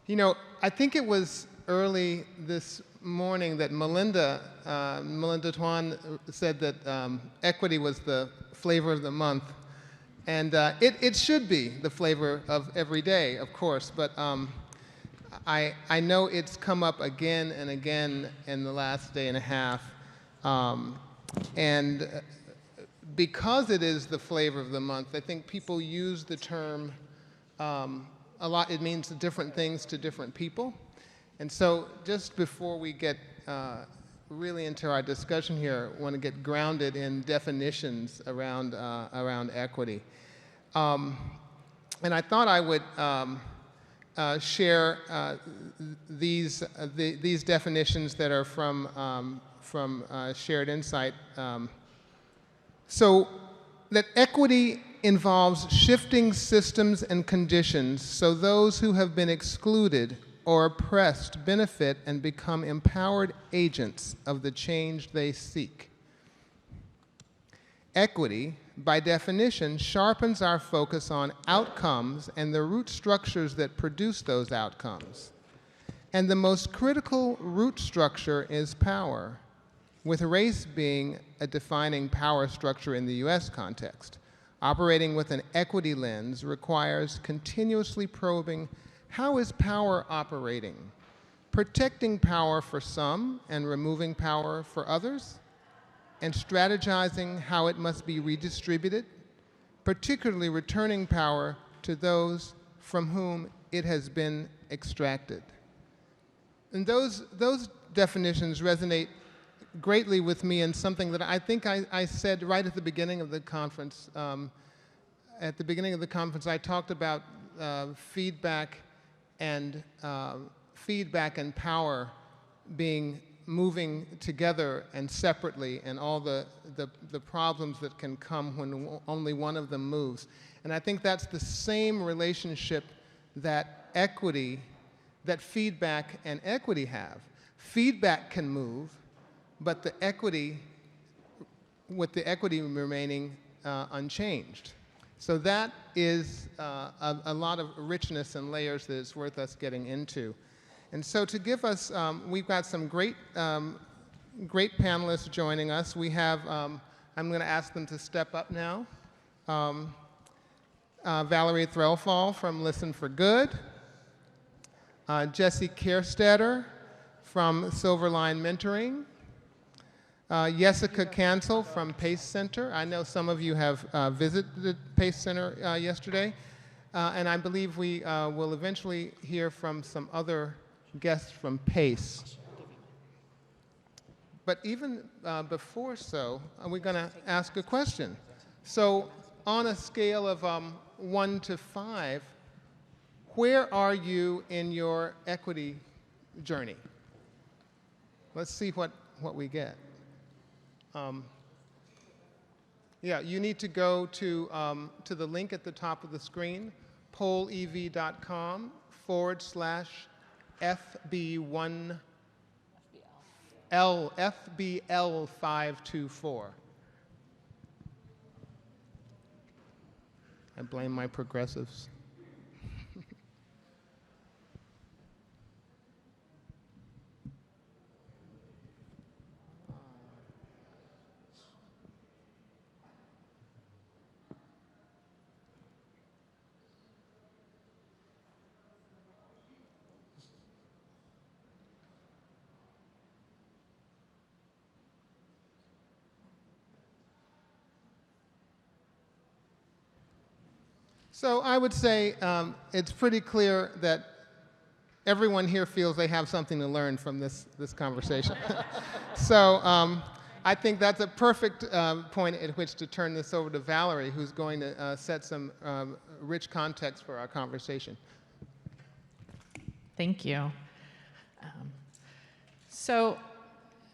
You know, I think it was early this morning that Melinda Tuan said that equity was the flavor of the month. And it should be the flavor of every day, of course, but I know it's come up again and again in the last day and a half. And because it is the flavor of the month, I think people use the term a lot. It means different things to different people. And so just before we get really into our discussion here, I want to get grounded in definitions around equity. And I thought I would share these definitions that are from Shared Insight. So that equity involves shifting systems and conditions so those who have been excluded or oppressed benefit and become empowered agents of the change they seek. Equity, by definition, sharpens our focus on outcomes and the root structures that produce those outcomes. And the most critical root structure is power, with race being a defining power structure in the US context. Operating with an equity lens requires continuously probing how is power operating, protecting power for some and removing power for others, and strategizing how it must be redistributed, particularly returning power to those from whom it has been extracted. And those definitions resonate greatly with me in something that I think I said right at the beginning of the conference. At the beginning of the conference, I talked about feedback and power moving together and separately, and all the problems that can come when only one of them moves. And I think that's the same relationship that feedback and equity have. Feedback can move, but with the equity remaining unchanged. So that is a lot of richness and layers that it's worth us getting into. And so to give us, we've got some great panelists joining us. We have, I'm going to ask them to step up now. Valerie Threlfall from Listen for Good. Jesse Kerstetter from Silverline Mentoring. Yessica Cancel from Pace Center. I know some of you have visited the Pace Center yesterday. And I believe we will eventually hear from some other guests from Pace. But even before so, we're going to ask a question. So on a scale of 1 to 5, where are you in your equity journey? Let's see what we get. Yeah, you need to go to the link at the top of the screen, pollev.com/FB1L FBL524. I blame my progressives. So I would say it's pretty clear that everyone here feels they have something to learn from this conversation. So I think that's a perfect point at which to turn this over to Valerie, who's going to set some rich context for our conversation. Thank you. So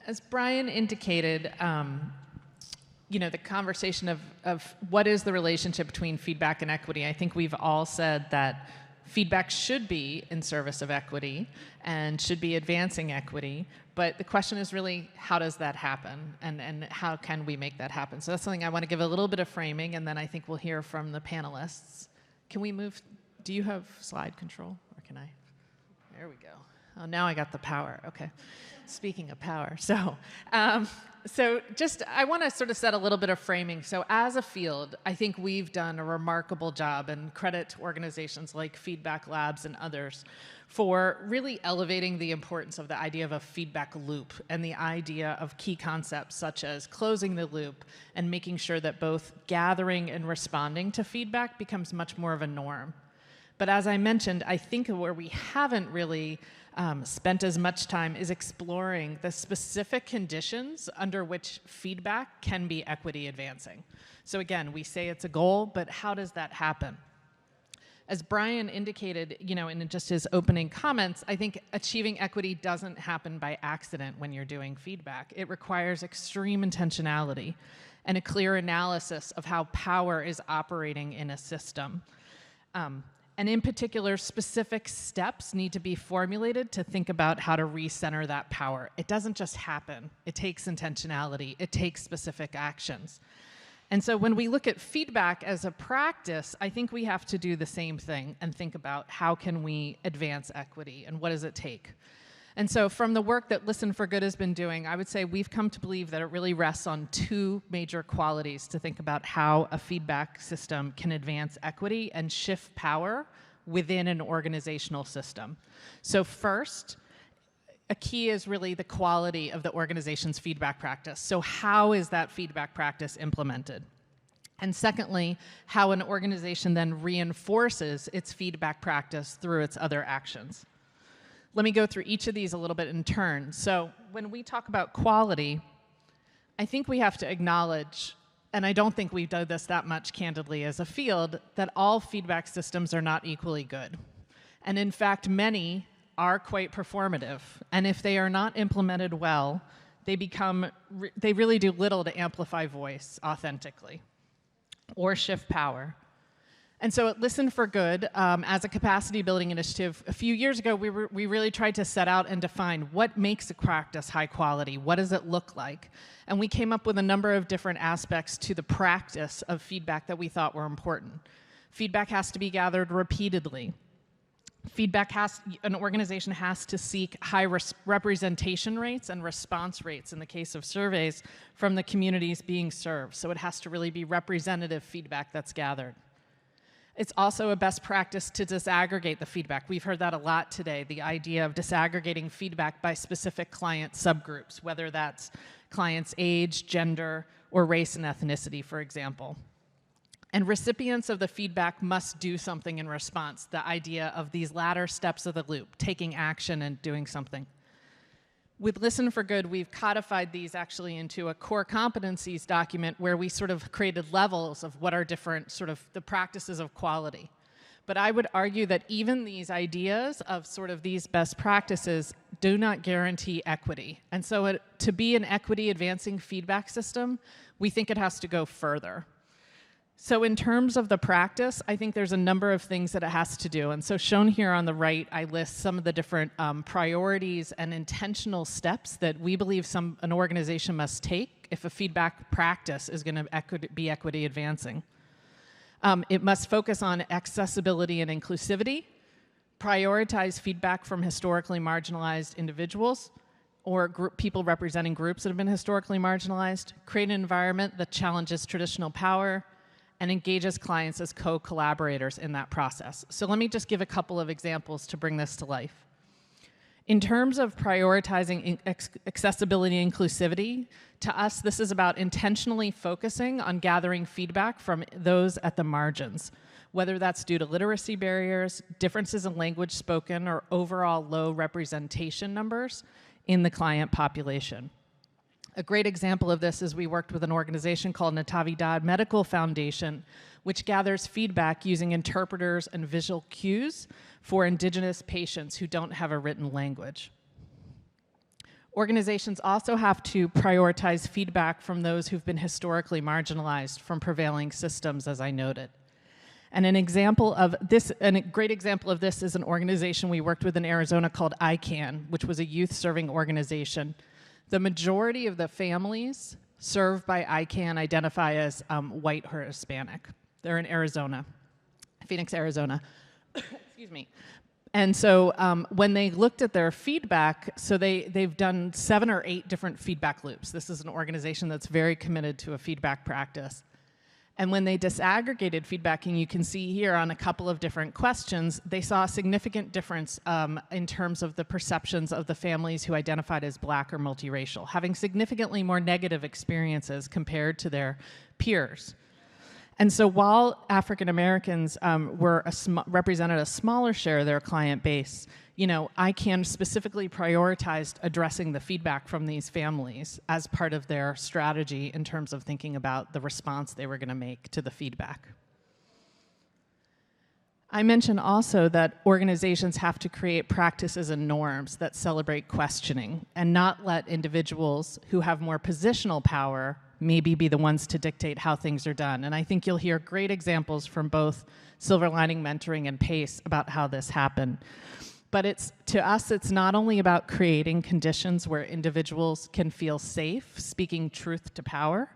as Bryan indicated, the conversation of what is the relationship between feedback and equity, I think we've all said that feedback should be in service of equity and should be advancing equity, but the question is really, how does that happen, and how can we make that happen? So that's something I want to give a little bit of framing, and then I think we'll hear from the panelists. Can we move? Do you have slide control, or can I? There we go. Oh, now I got the power. Okay. Speaking of power, just I want to sort of set a little bit of framing. So as a field, I think we've done a remarkable job, and credit to organizations like Feedback Labs and others for really elevating the importance of the idea of a feedback loop and the idea of key concepts such as closing the loop and making sure that both gathering and responding to feedback becomes much more of a norm. But as I mentioned, I think where we haven't really spent as much time is exploring the specific conditions under which feedback can be equity advancing. So again, we say it's a goal, but how does that happen? As Bryan indicated, in just his opening comments, I think achieving equity doesn't happen by accident when you're doing feedback. It requires extreme intentionality and a clear analysis of how power is operating in a system. And in particular, specific steps need to be formulated to think about how to recenter that power. It doesn't just happen. It takes intentionality. It takes specific actions. And so when we look at feedback as a practice, I think we have to do the same thing and think about how can we advance equity and what does it take. And so from the work that Listen for Good has been doing, I would say we've come to believe that it really rests on two major qualities to think about how a feedback system can advance equity and shift power within an organizational system. So first, a key is really the quality of the organization's feedback practice. So how is that feedback practice implemented? And secondly, how an organization then reinforces its feedback practice through its other actions. Let me go through each of these a little bit in turn. So when we talk about quality, I think we have to acknowledge, and I don't think we've done this that much candidly as a field, that all feedback systems are not equally good. And in fact, many are quite performative. And if they are not implemented well, they really do little to amplify voice authentically or shift power. And so at Listen for Good, as a capacity building initiative, a few years ago, we really tried to set out and define what makes a practice high quality. What does it look like? And we came up with a number of different aspects to the practice of feedback that we thought were important. Feedback has to be gathered repeatedly. An organization has to seek high representation rates and response rates in the case of surveys from the communities being served. So it has to really be representative feedback that's gathered. It's also a best practice to disaggregate the feedback. We've heard that a lot today, the idea of disaggregating feedback by specific client subgroups, whether that's client's age, gender, or race and ethnicity, for example. And recipients of the feedback must do something in response, the idea of these latter steps of the loop, taking action and doing something. With Listen for Good, we've codified these actually into a core competencies document where we sort of created levels of what are different sort of the practices of quality. But I would argue that even these ideas of sort of these best practices do not guarantee equity. And so to be an equity advancing feedback system, we think it has to go further. So in terms of the practice, I think there's a number of things that it has to do. And so shown here on the right, I list some of the different priorities and intentional steps that we believe an organization must take if a feedback practice is going to be equity advancing. It must focus on accessibility and inclusivity, prioritize feedback from historically marginalized individuals or people representing groups that have been historically marginalized, create an environment that challenges traditional power, and engages clients as co-collaborators in that process. So let me just give a couple of examples to bring this to life. In terms of prioritizing accessibility and inclusivity, to us, this is about intentionally focusing on gathering feedback from those at the margins, whether that's due to literacy barriers, differences in language spoken, or overall low representation numbers in the client population. A great example of this is we worked with an organization called Natividad Medical Foundation, which gathers feedback using interpreters and visual cues for indigenous patients who don't have a written language. Organizations also have to prioritize feedback from those who've been historically marginalized from prevailing systems, as I noted. And a great example of this is an organization we worked with in Arizona called ICANN, which was a youth-serving organization. The majority of the families served by ICANN identify as white or Hispanic. They're in Arizona, Phoenix, Arizona. Excuse me. And so when they looked at their feedback, so they've done 7 or 8 different feedback loops. This is an organization that's very committed to a feedback practice. And when they disaggregated feedback, and you can see here on a couple of different questions, they saw a significant difference in terms of the perceptions of the families who identified as Black or multiracial, having significantly more negative experiences compared to their peers. And so while African Americans represented a smaller share of their client base, ICANN specifically prioritized addressing the feedback from these families as part of their strategy in terms of thinking about the response they were going to make to the feedback. I mentioned also that organizations have to create practices and norms that celebrate questioning and not let individuals who have more positional power maybe be the ones to dictate how things are done. And I think you'll hear great examples from both Silver Lining Mentoring and PACE about how this happened. But to us, it's not only about creating conditions where individuals can feel safe, speaking truth to power,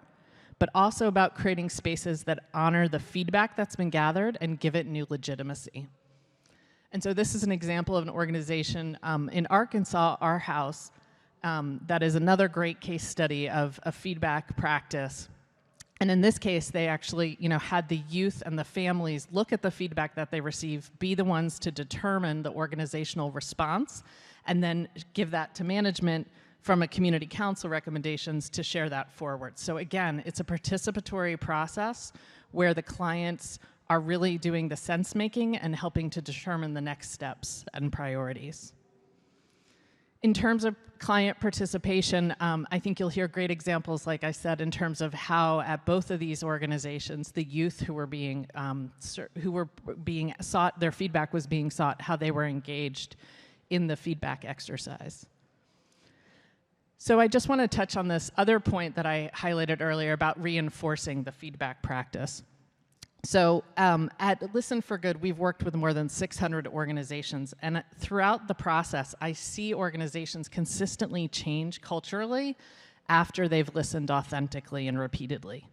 but also about creating spaces that honor the feedback that's been gathered and give it new legitimacy. And so this is an example of an organization in Arkansas, Our House, that is another great case study of a feedback practice. And in this case, they actually had the youth and the families look at the feedback that they receive, be the ones to determine the organizational response, and then give that to management from a community council recommendations to share that forward. So again, it's a participatory process where the clients are really doing the sense making and helping to determine the next steps and priorities. In terms of client participation, I think you'll hear great examples, like I said, in terms of how at both of these organizations, the youth who were being sought, their feedback was being sought, how they were engaged in the feedback exercise. So I just want to touch on this other point that I highlighted earlier about reinforcing the feedback practice. So at Listen for Good, we've worked with more than 600 organizations, and throughout the process, I see organizations consistently change culturally after they've listened authentically and repeatedly.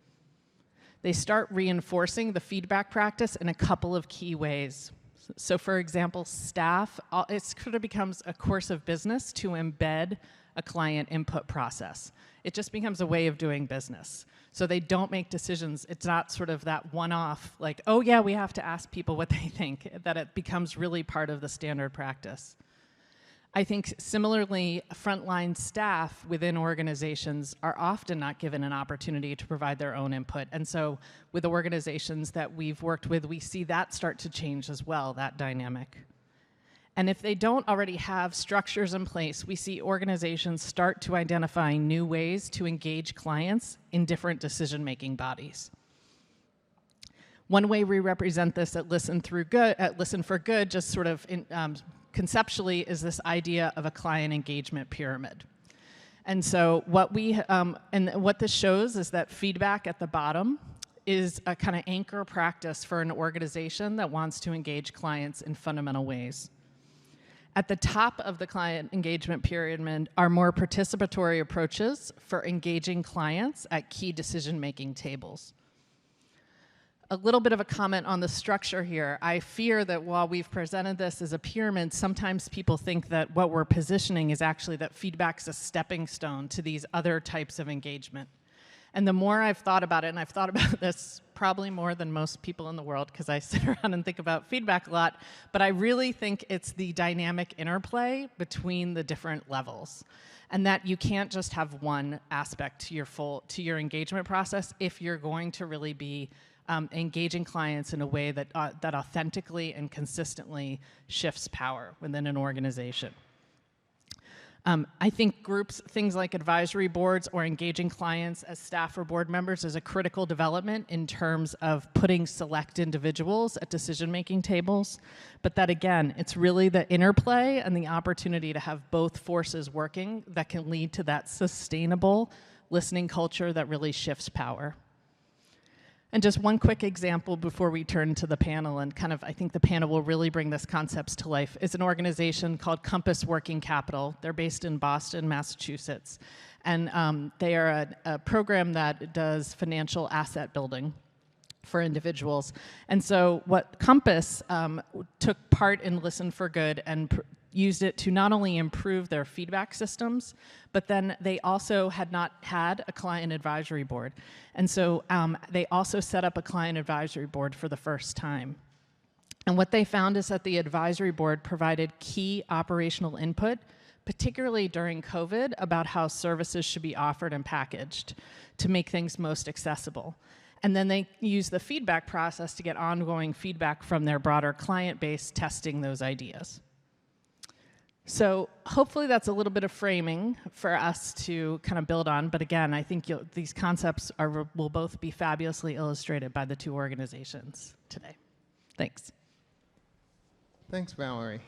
They start reinforcing the feedback practice in a couple of key ways. So for example, staff, it sort of becomes a course of business to embed a client input process. It just becomes a way of doing business. So they don't make decisions. It's not sort of that one-off, like, oh yeah, we have to ask people what they think, that it becomes really part of the standard practice. I think similarly, frontline staff within organizations are often not given an opportunity to provide their own input. And so with organizations that we've worked with, we see that start to change as well, that dynamic. And if they don't already have structures in place, we see organizations start to identify new ways to engage clients in different decision-making bodies. One way we represent this at Listen for Good, just sort of conceptually, is this idea of a client engagement pyramid. And so what this shows is that feedback at the bottom is a kind of anchor practice for an organization that wants to engage clients in fundamental ways. At the top of the client engagement pyramid are more participatory approaches for engaging clients at key decision-making tables. A little bit of a comment on the structure here. I fear that while we've presented this as a pyramid, sometimes people think that what we're positioning is actually that feedback's a stepping stone to these other types of engagement. And the more I've thought about it, and I've thought about this probably more than most people in the world because I sit around and think about feedback a lot, but I really think it's the dynamic interplay between the different levels. And that you can't just have one aspect to your engagement process if you're going to really be engaging clients in a way that authentically and consistently shifts power within an organization. I think things like advisory boards or engaging clients as staff or board members is a critical development in terms of putting select individuals at decision-making tables. But that, again, it's really the interplay and the opportunity to have both forces working that can lead to that sustainable listening culture that really shifts power. And just one quick example before we turn to the panel, and I think the panel will really bring this concepts to life, is an organization called Compass Working Capital. They're based in Boston, Massachusetts. And they are a program that does financial asset building. for individuals. And so what Compass took part in Listen for Good and used it to not only improve their feedback systems, but then they also had not had a client advisory board. And so they also set up a client advisory board for the first time. And what they found is that the advisory board provided key operational input, particularly during COVID, about how services should be offered and packaged to make things most accessible. And then they use the feedback process to get ongoing feedback from their broader client base, testing those ideas. So hopefully that's a little bit of framing for us to kind of build on. But again, I think these concepts will both be fabulously illustrated by the two organizations today. Thanks. Thanks, Valerie.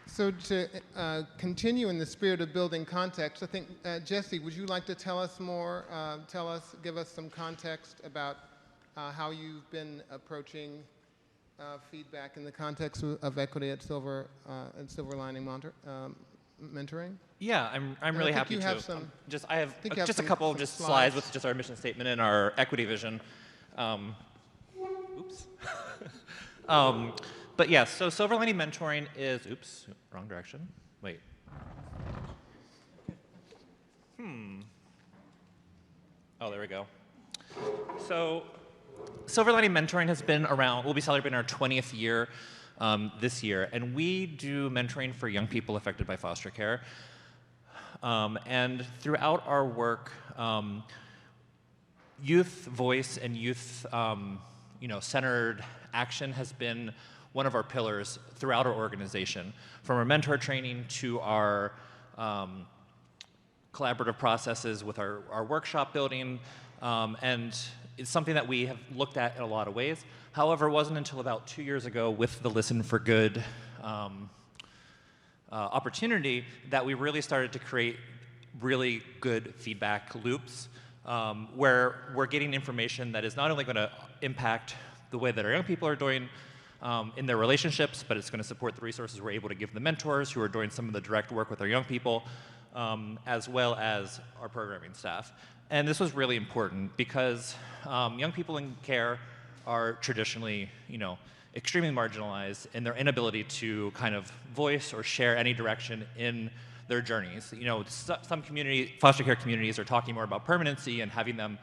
So to continue in the spirit of building context, I think, Jesse, would you like to tell us more, give us some context about how you've been approaching feedback in the context of equity at Silver Lining Mentoring? Yeah, I'm really happy to. I have just a couple of slides with just our mission statement and our equity vision. Oops. But yes, so Silver Lining Mentoring is, oops, wrong direction. Wait. Oh, there we go. So Silver Lining Mentoring has been around, we'll be celebrating our 20th year this year, and we do mentoring for young people affected by foster care. And throughout our work, youth voice and youth centered action has been one of our pillars throughout our organization, from our mentor training to our collaborative processes with our workshop building, and it's something that we have looked at in a lot of ways. However, it wasn't until about 2 years ago with the Listen for Good opportunity that we really started to create really good feedback loops where we're getting information that is not only going to impact the way that our young people are doing in their relationships, but it's going to support the resources we're able to give the mentors who are doing some of the direct work with our young people, as well as our programming staff. And this was really important because young people in care are traditionally, extremely marginalized in their inability to kind of voice or share any direction in their journeys. Some foster care communities are talking more about permanency and having them,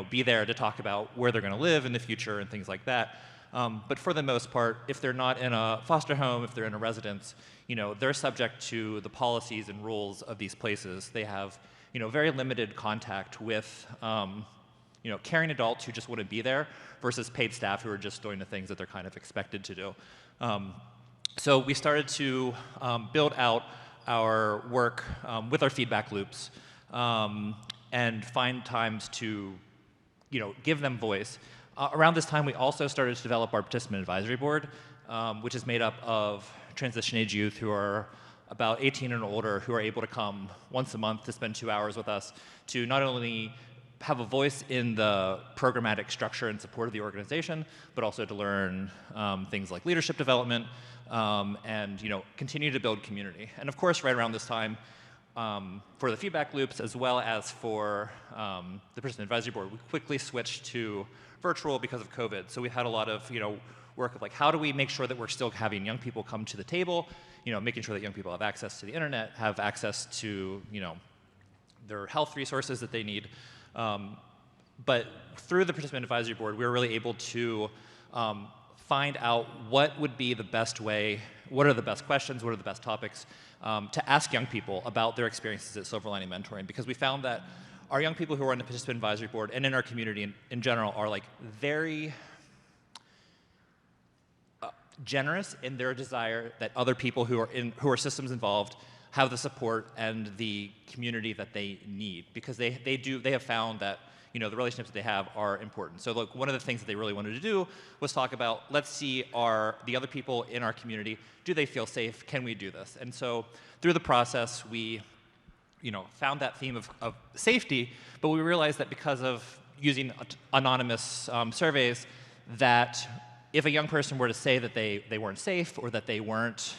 be there to talk about where they're going to live in the future and things like that. But for the most part, if they're not in a foster home, if they're in a residence, they're subject to the policies and rules of these places. They have, very limited contact with, caring adults who just wouldn't be there versus paid staff who are just doing the things that they're kind of expected to do. So we started to build out our work with our feedback loops and find times to, give them voice. Around this time, we also started to develop our participant advisory board, which is made up of transition-age youth who are about 18 and older, who are able to come once a month to spend 2 hours with us to not only have a voice in the programmatic structure and support of the organization, but also to learn things like leadership development and continue to build community. And of course, right around this time, for the feedback loops as well as for the participant advisory board, we quickly switched to virtual because of COVID. So we had a lot of work of like, how do we make sure that we're still having young people come to the table, making sure that young people have access to the internet, have access to their health resources that they need. But through the participant advisory board, we were really able to find out what would be the best way, what are the best questions, what are the best topics to ask young people about their experiences at Silver Lining Mentoring, because we found that our young people who are on the participant advisory board and in our community in general are like very generous in their desire that other people who are systems involved have the support and the community that they need, because they have found that the relationships that they have are important. So look, one of the things that they really wanted to do was talk about, let's see, the other people in our community, do they feel safe? Can we do this? And so through the process, we found that theme of safety, but we realized that because of using anonymous surveys, that if a young person were to say that they weren't safe or that they weren't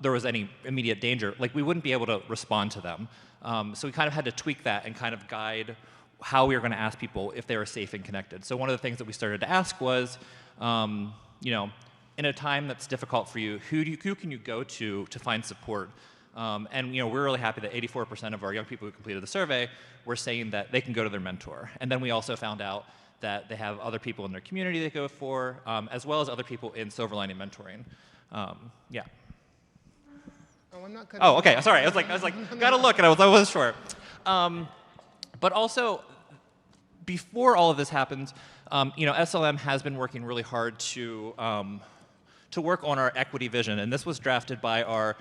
there was any immediate danger, like we wouldn't be able to respond to them. So we kind of had to tweak that and kind of guide how we were going to ask people if they were safe and connected. So one of the things that we started to ask was, in a time that's difficult for you, who can you go to find support? And we're really happy that 84% of our young people who completed the survey were saying that they can go to their mentor. And then we also found out that they have other people in their community they go for, as well as other people in silver lining mentoring. Yeah. Oh, I'm not cutting Oh, okay. Sorry. I was like, gotta look, and I wasn't sure. But also, before all of this happened, SLM has been working really hard to work on our equity vision, and this was drafted by our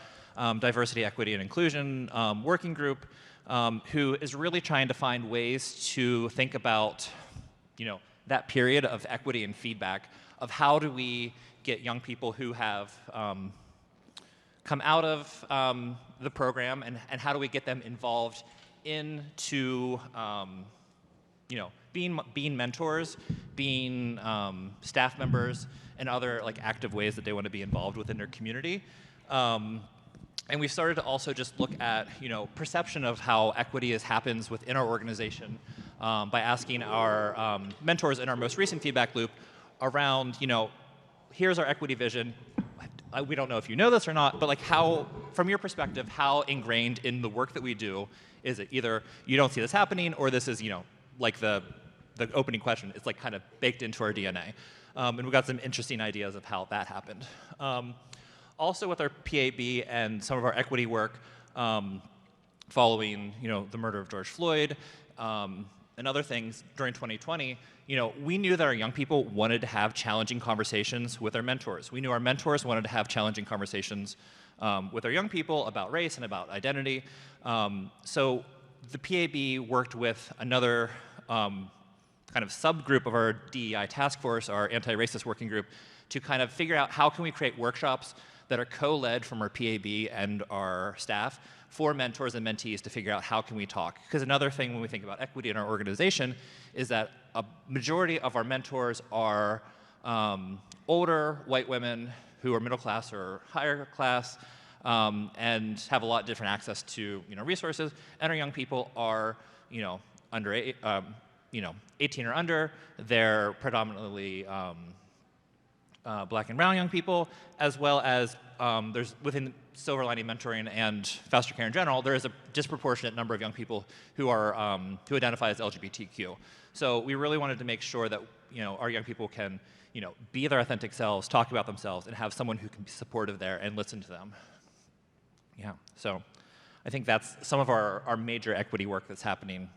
diversity, equity, and inclusion working group, who is really trying to find ways to think about, that period of equity and feedback of how do we get young people who have come out of the program, and how do we get them involved into being mentors, being staff members, and other active ways that they want to be involved within their community. And we've started to also just look at perception of how equity happens within our organization by asking our mentors in our most recent feedback loop around, here's our equity vision. We don't know if you know this or not, but how, from your perspective, how ingrained in the work that we do is it? Either you don't see this happening, or this is, like the opening question, it's kind of baked into our DNA. And we've got some interesting ideas of how that happened. Also with our PAB and some of our equity work following, the murder of George Floyd and other things during 2020, we knew that our young people wanted to have challenging conversations with our mentors. We knew our mentors wanted to have challenging conversations with our young people about race and about identity. So the PAB worked with another kind of subgroup of our DEI task force, our anti-racist working group, to kind of figure out how can we create workshops that are co-led from our PAB and our staff for mentors and mentees to figure out how can we talk. Because another thing when we think about equity in our organization is that a majority of our mentors are older white women who are middle class or higher class, and have a lot different access to resources, and our young people are under 18 or under. They're predominantly black and brown young people, as well as there's within silver lining mentoring and foster care in general, there is a disproportionate number of young people who are who identify as LGBTQ. So we really wanted to make sure that our young people can be their authentic selves, talk about themselves, and have someone who can be supportive there and listen to them. Yeah, so I think that's some of our major equity work that's happening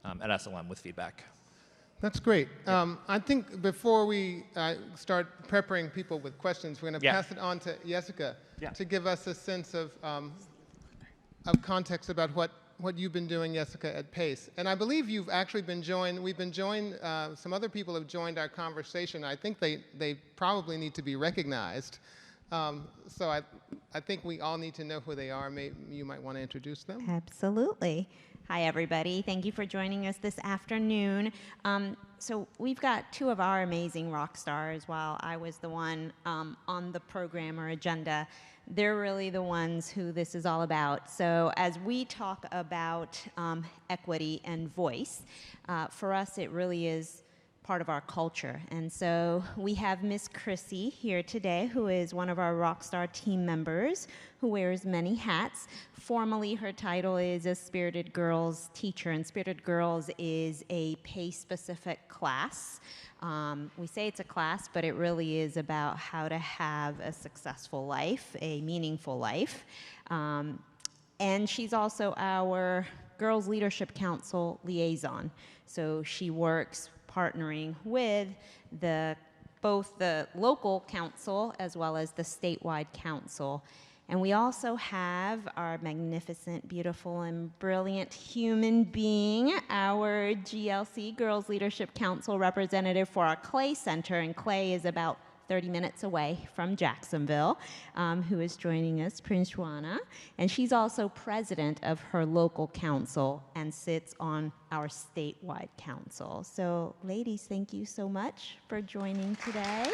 at SLM with feedback. That's great. I think before we start peppering people with questions, we're going to pass it on to Yessica to give us a sense of context about what you've been doing, Yessica, at PACE. And I believe you've actually been joined, some other people have joined our conversation. I think they probably need to be recognized. So I think we all need to know who they are. Maybe you might want to introduce them. Absolutely. Hi, everybody. Thank you for joining us this afternoon. So we've got two of our amazing rock stars. While I was the one on the program or agenda, they're really the ones who this is all about. So as we talk about equity and voice, for us it really is part of our culture. And so we have Miss Chrissy here today, who is one of our Rockstar team members, who wears many hats. Formally, her title is a Spirited Girls teacher, and Spirited Girls is a PACE-specific class. We say it's a class, but it really is about how to have a successful life, a meaningful life. And she's also our Girls Leadership Council liaison. So she works partnering with both the local council as well as the statewide council. And we also have our magnificent, beautiful, and brilliant human being, our GLC, Girls Leadership Council representative for our Clay Center, and Clay is about 30 minutes away from Jacksonville, who is joining us, Prince Juana. And she's also president of her local council and sits on our statewide council. So ladies, thank you so much for joining today.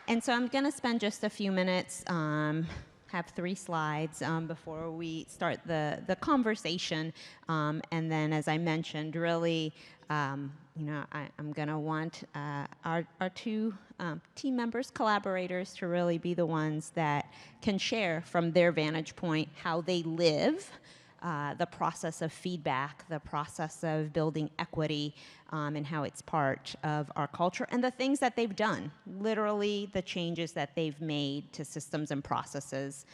And so I'm going to spend just a few minutes, have 3 slides before we start the conversation. And then, as I mentioned, really, I'm going to want our 2 team members, collaborators, to really be the ones that can share from their vantage point how they live the process of feedback, the process of building equity, and how it's part of our culture, and the things that they've done, literally the changes that they've made to systems and processes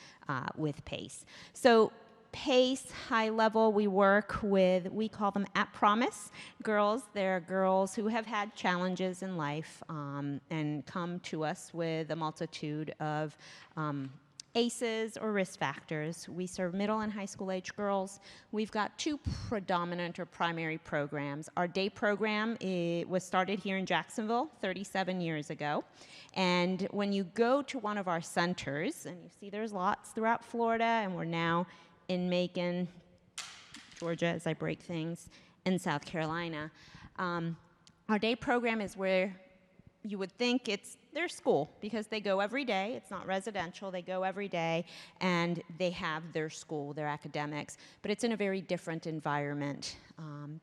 with PACE. So PACE, high level, we work with, we call them at promise girls. They're girls who have had challenges in life and come to us with a multitude of ACEs or risk factors. We serve middle and high school age girls. We've got 2 predominant or primary programs. Our day program was started here in Jacksonville 37 years ago. And when you go to one of our centers, and you see there's lots throughout Florida, and we're now in Macon, Georgia, as I break things, and South Carolina. Our day program is where you would think it's their school, because they go every day. It's not residential. They go every day, and they have their school, their academics, but it's in a very different environment.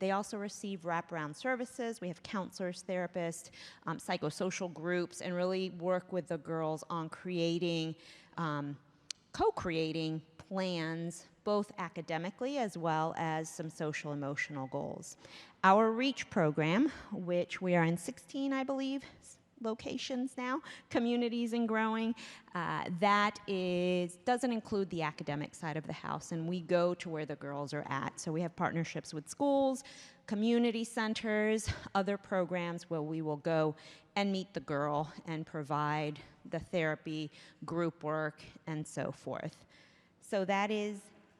They also receive wraparound services. We have counselors, therapists, psychosocial groups, and really work with the girls on creating, co-creating plans, both academically as well as some social emotional goals. Our REACH program, which we are in 16, I believe, locations now, communities and growing, that doesn't include the academic side of the house, and we go to where the girls are at. So we have partnerships with schools, community centers, other programs where we will go and meet the girl and provide the therapy, group work, and so forth. So that is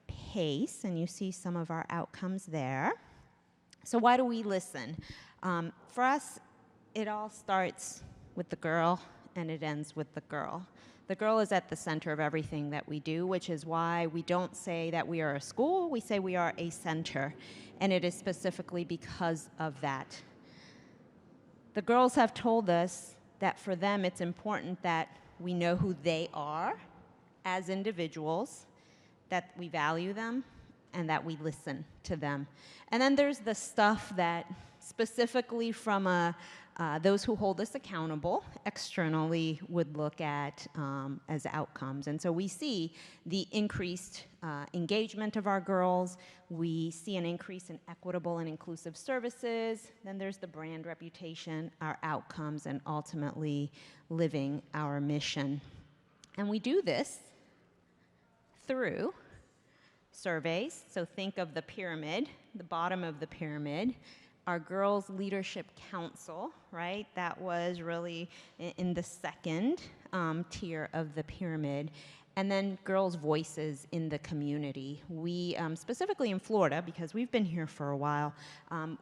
PACE, and you see some of our outcomes there. So why do we listen? For us, it all starts with the girl, and it ends with the girl. The girl is at the center of everything that we do, which is why we don't say that we are a school, we say we are a center, and it is specifically because of that. The girls have told us that for them it's important that we know who they are as individuals, that we value them, and that we listen to them. And then there's the stuff that specifically from those who hold us accountable externally would look at as outcomes. And so we see the increased engagement of our girls. We see an increase in equitable and inclusive services. Then there's the brand reputation, our outcomes, and ultimately living our mission. And we do this through surveys. So think of the pyramid, the bottom of the pyramid. Our Girls Leadership Council, right? That was really in the second tier of the pyramid. And then girls' voices in the community. We, specifically in Florida, because we've been here for a while,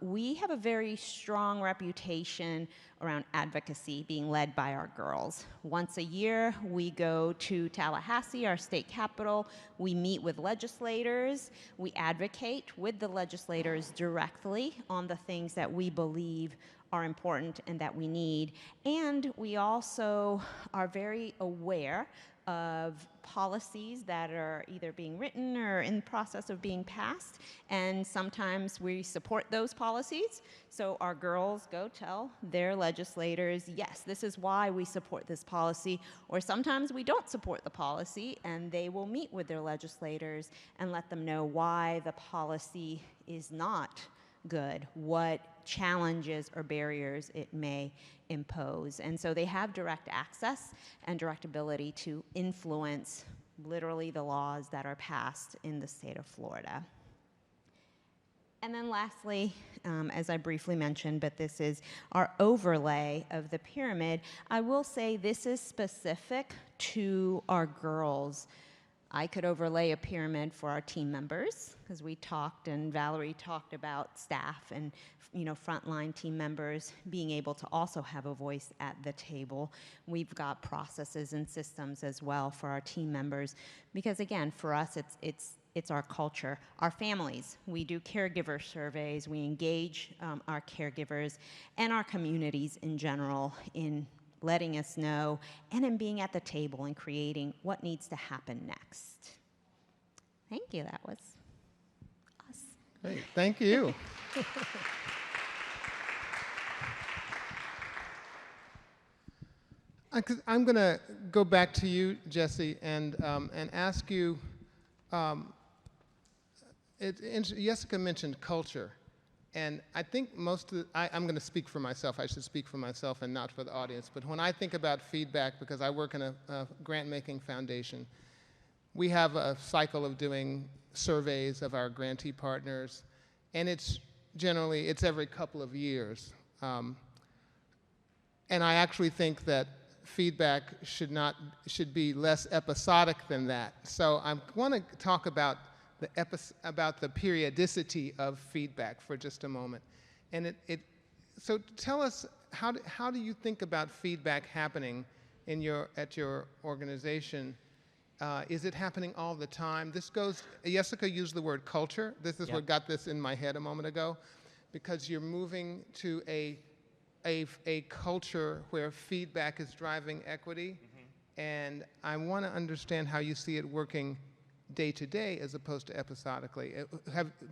we have a very strong reputation around advocacy being led by our girls. Once a year, we go to Tallahassee, our state capital. We meet with legislators. We advocate with the legislators directly on the things that we believe are important and that we need. And we also are very aware of policies that are either being written or in the process of being passed, and sometimes we support those policies. So our girls go tell their legislators, yes, this is why we support this policy, or sometimes we don't support the policy, and they will meet with their legislators and let them know why the policy is not good, what challenges or barriers it may impose. And so they have direct access and direct ability to influence literally the laws that are passed in the state of Florida. And then lastly, as I briefly mentioned, but this is our overlay of the pyramid, I will say this is specific to our girls. I could overlay a pyramid for our team members, because we talked and Valerie talked about staff and frontline team members being able to also have a voice at the table. We've got processes and systems as well for our team members, because again, for us, it's our culture. Our families, we do caregiver surveys, we engage our caregivers and our communities in general in letting us know, and in being at the table and creating what needs to happen next. Thank you. That was us. Great. Thank you. I'm going to go back to you, Jesse, and ask you. Yessica mentioned culture, and I think I'm going to speak for myself. I should speak for myself and not for the audience. But when I think about feedback, because I work in a grant-making foundation, we have a cycle of doing surveys of our grantee partners, and it's every couple of years. And I actually think that feedback should be less episodic than that. So I want to talk about the periodicity of feedback for just a moment. And so tell us, how do you think about feedback happening at your organization? Is it happening all the time? Yessica used the word culture. This is what got this in my head a moment ago, because you're moving to a culture where feedback is driving equity, and I want to understand how you see it working day to day as opposed to episodically.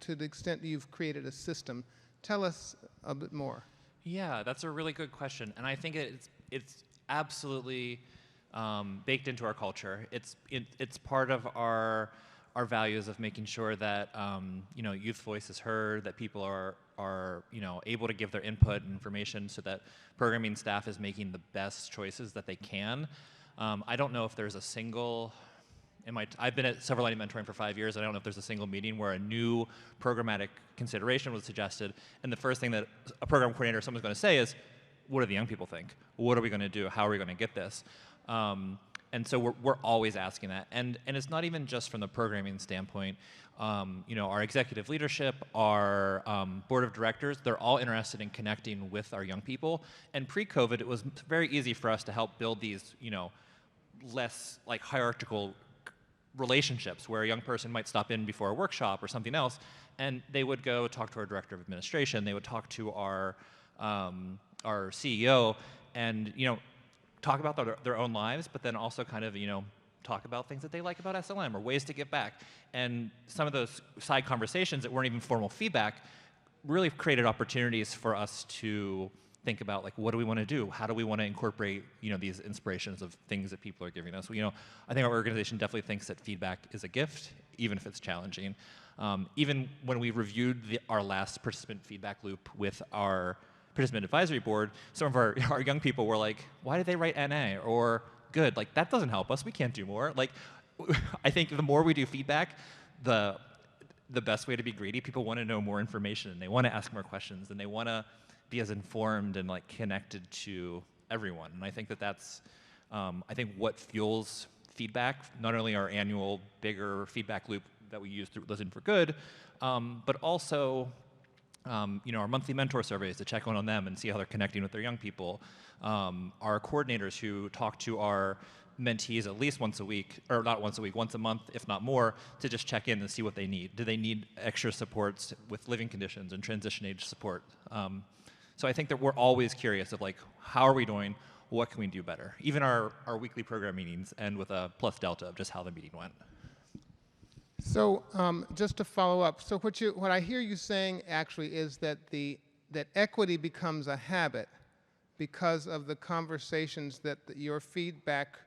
To the extent that you've created a system, tell us a bit more. Yeah, that's a really good question, and I think it's absolutely baked into our culture. It's part of our values of making sure that youth voice is heard, that people are able to give their input and information, so that programming staff is making the best choices that they can. I don't know if there's a single. I've been at Silver Lining Mentoring for 5 years. I don't know if there's a single meeting where a new programmatic consideration was suggested, and the first thing that a program coordinator or someone's going to say is, "What do the young people think? What are we going to do? How are we going to get this?" And so we're always asking that, and it's not even just from the programming standpoint. Our executive leadership, our board of directors, they're all interested in connecting with our young people. And pre-COVID, it was very easy for us to help build these, less like hierarchical relationships where a young person might stop in before a workshop or something else, and they would go talk to our director of administration. They would talk to our CEO, and talk about their own lives, but then also kind of talk about things that they like about SLM or ways to give back. And some of those side conversations that weren't even formal feedback really created opportunities for us to think about, like, what do we want to do? How do we want to incorporate these inspirations of things that people are giving us? I think our organization definitely thinks that feedback is a gift, even if it's challenging. Even when we reviewed our last participant feedback loop with our participant advisory board, some of our young people were like, "Why did they write NA?" Or, "Good, like that doesn't help us. We can't do more." Like, I think the more we do feedback, the best way to be greedy. People want to know more information, and they want to ask more questions, and they want to be as informed and like connected to everyone. And I think that's what fuels feedback. Not only our annual bigger feedback loop that we use through Listen for Good, but also our monthly mentor surveys to check on them and see how they're connecting with their young people. Our coordinators who talk to our mentees at least once a week, or not once a week, once a month, if not more, to just check in and see what they need. Do they need extra supports with living conditions and transition age support? So I think that we're always curious of, like, how are we doing? What can we do better? Even our weekly program meetings end with a plus delta of just how the meeting went. So just to follow up, so what I hear you saying actually is that that equity becomes a habit because of the conversations that your feedback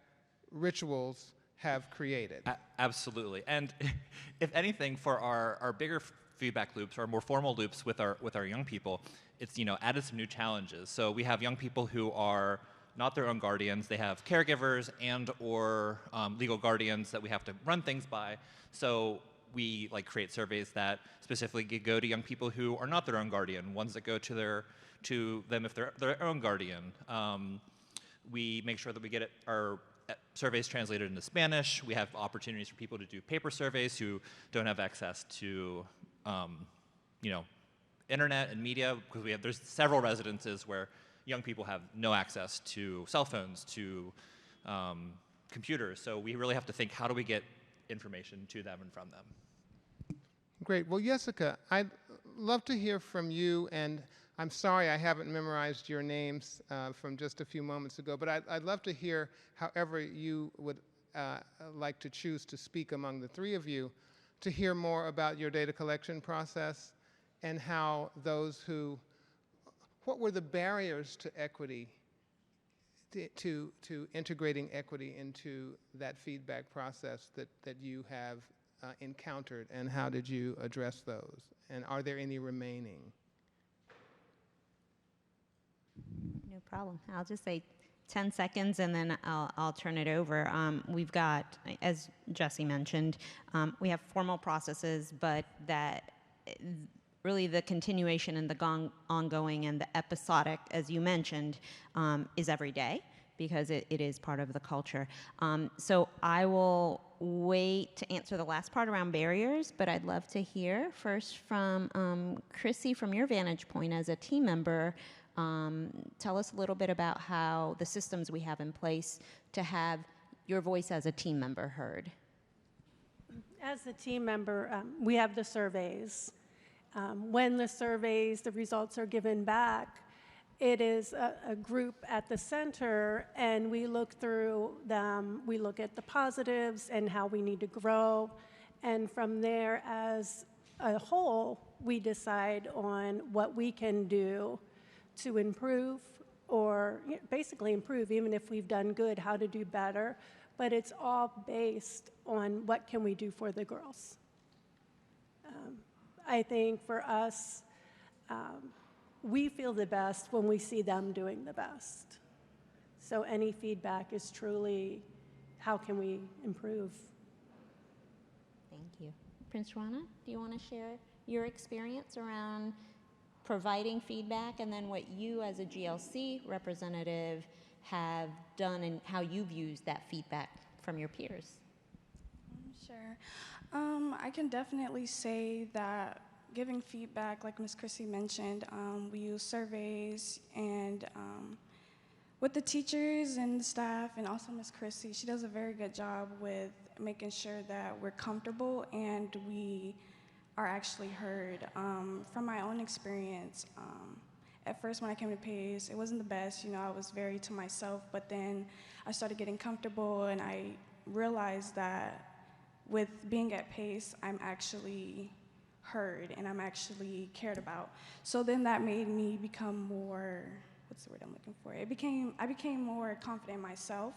rituals have created. Absolutely. And if anything, for our bigger feedback loops, or more formal loops with our young people, it's added some new challenges. So we have young people who are not their own guardians. They have caregivers and or legal guardians that we have to run things by. So we create surveys that specifically go to young people who are not their own guardian, ones that go to them if they're their own guardian. We make sure that we get our surveys translated into Spanish. We have opportunities for people to do paper surveys who don't have access to internet and media, because there's several residences where young people have no access to cell phones, to computers. So we really have to think, how do we get information to them and from them? Great. Well, Yessica, I'd love to hear from you, and I'm sorry I haven't memorized your names from just a few moments ago, but I'd love to hear however you would like to choose to speak among the three of you, to hear more about your data collection process and how what were the barriers to equity, to integrating equity into that feedback process that you have encountered, and how did you address those? And are there any remaining? No problem. I'll just say 10 seconds and then I'll turn it over. We've got, as Jesse mentioned, we have formal processes, but that really the continuation and the ongoing and the episodic, as you mentioned, is every day because it is part of the culture. So I will wait to answer the last part around barriers, but I'd love to hear first from Chrissy, from your vantage point as a team member. Tell us a little bit about how the systems we have in place to have your voice as a team member heard. As a team member, we have the surveys. When the results are given back, it is a group at the center, and we look through them. We look at the positives and how we need to grow. And from there, as a whole, we decide on what we can do to improve, or basically improve, even if we've done good, how to do better. But it's all based on what can we do for the girls. I think for us, we feel the best when we see them doing the best. So any feedback is truly, how can we improve? Thank you. Prince Rana, do you want to share your experience around providing feedback, and then what you as a GLC representative have done and how you've used that feedback from your peers? Sure. I can definitely say that giving feedback, like Ms. Chrissy mentioned, we use surveys, and with the teachers and the staff, and also Ms. Chrissy, she does a very good job with making sure that we're comfortable and we are actually heard. From my own experience, at first when I came to PACE, it wasn't the best. I was very to myself, but then I started getting comfortable, and I realized that with being at PACE, I'm actually heard and I'm actually cared about. So then that made me become more, what's the word I'm looking for? I became more confident in myself,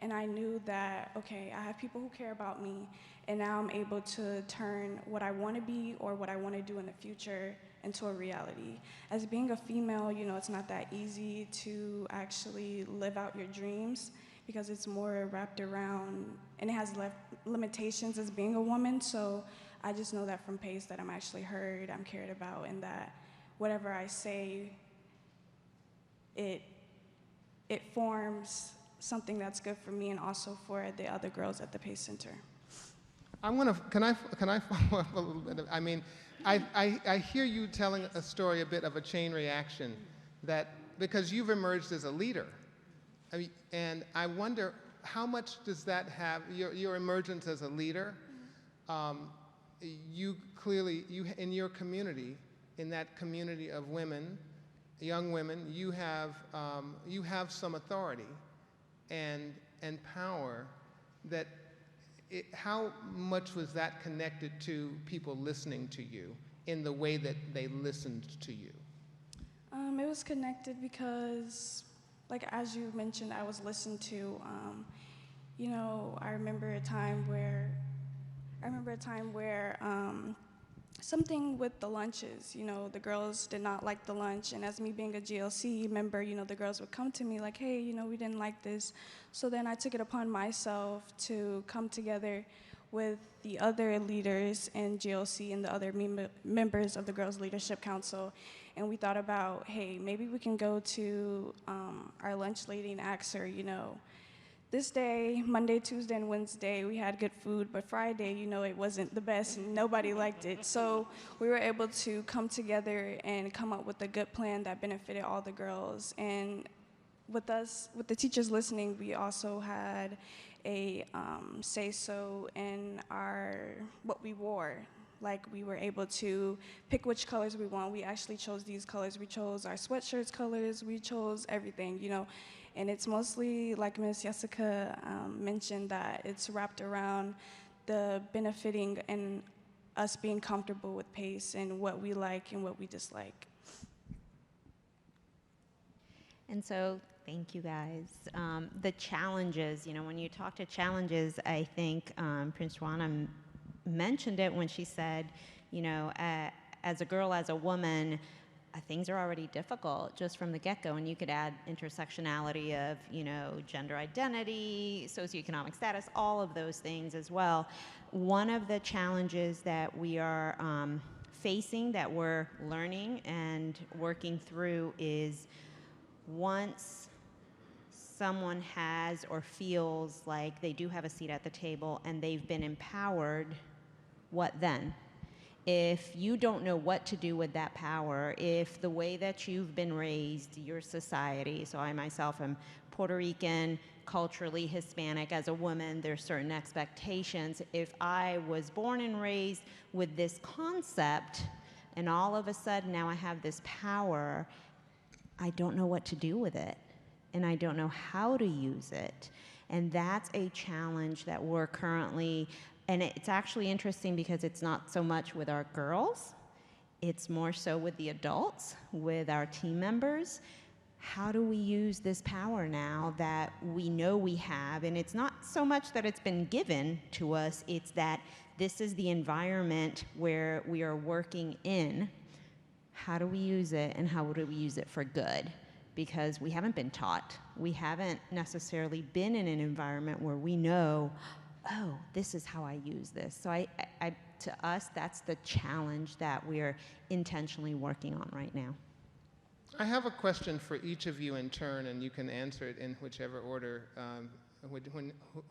and I knew that, okay, I have people who care about me, and now I'm able to turn what I want to be or what I want to do in the future into a reality. As being a female, it's not that easy to actually live out your dreams, because it's more wrapped around, and it has limitations as being a woman. So I just know that from PACE that I'm actually heard, I'm cared about, and that whatever I say, it forms something that's good for me and also for the other girls at the PACE Center. Can I follow up a little bit? I mean, I hear you telling a story, a bit of a chain reaction, that because you've emerged as a leader. And I wonder, how much does that have, your emergence as a leader? You clearly, in your community, in that community of women, young women, you have some authority and power. How much was that connected to people listening to you in the way that they listened to you? It was connected because, like as you mentioned, I was listened to. I remember a time where something with the lunches, the girls did not like the lunch, and as me being a GLC member, the girls would come to me like, hey, we didn't like this. So then I took it upon myself to come together with the other leaders in GLC and the other members of the Girls Leadership Council, and we thought about, hey, maybe we can go to our lunch lady and ask her, this day, Monday, Tuesday, and Wednesday, we had good food, but Friday, it wasn't the best, and nobody liked it. So we were able to come together and come up with a good plan that benefited all the girls. And with the teachers listening, we also had a say-so in what we wore. Like, we were able to pick which colors we want. We actually chose these colors. We chose our sweatshirts colors. We chose everything, you know. And it's mostly, like Ms. Yessica mentioned, that it's wrapped around the benefiting and us being comfortable with pace and what we like and what we dislike. And so, thank you guys. The challenges, you know, when you talk to challenges, I think Prince Juana mentioned it when she said, you know, as a girl, as a woman, things are already difficult just from the get-go, and you could add intersectionality of, you know, gender identity, socioeconomic status, all of those things as well. One of the challenges that we are facing, that we're learning and working through, is once someone has or feels like they do have a seat at the table and they've been empowered, what then? If you don't know what to do with that power, if the way that you've been raised, your society, so I myself am Puerto Rican, culturally Hispanic, as a woman, there's certain expectations. If I was born and raised with this concept, and all of a sudden now I have this power, I don't know what to do with it, and I don't know how to use it. And that's a challenge that we're currently, and it's actually interesting because it's not so much with our girls, it's more so with the adults, with our team members. How do we use this power now that we know we have? And it's not so much that it's been given to us, it's that this is the environment where we are working in. How do we use it, and how do we use it for good? Because we haven't been taught. We haven't necessarily been in an environment where we know, oh, this is how I use this. So to us, that's the challenge that we're intentionally working on right now. I have a question for each of you in turn, and you can answer it in whichever order.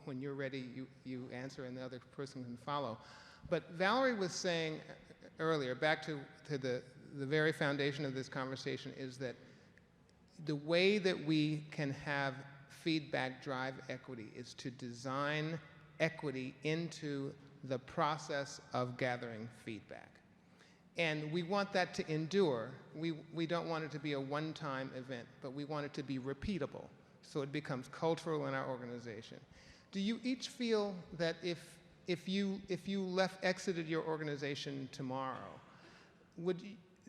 When you're ready, you answer, and the other person can follow. But Valerie was saying earlier, back to the very foundation of this conversation, is that the way that we can have feedback drive equity is to design equity into the process of gathering feedback. And we want that to endure. We don't want it to be a one-time event, but we want it to be repeatable, so it becomes cultural in our organization. Do you each feel that if you exited your organization tomorrow,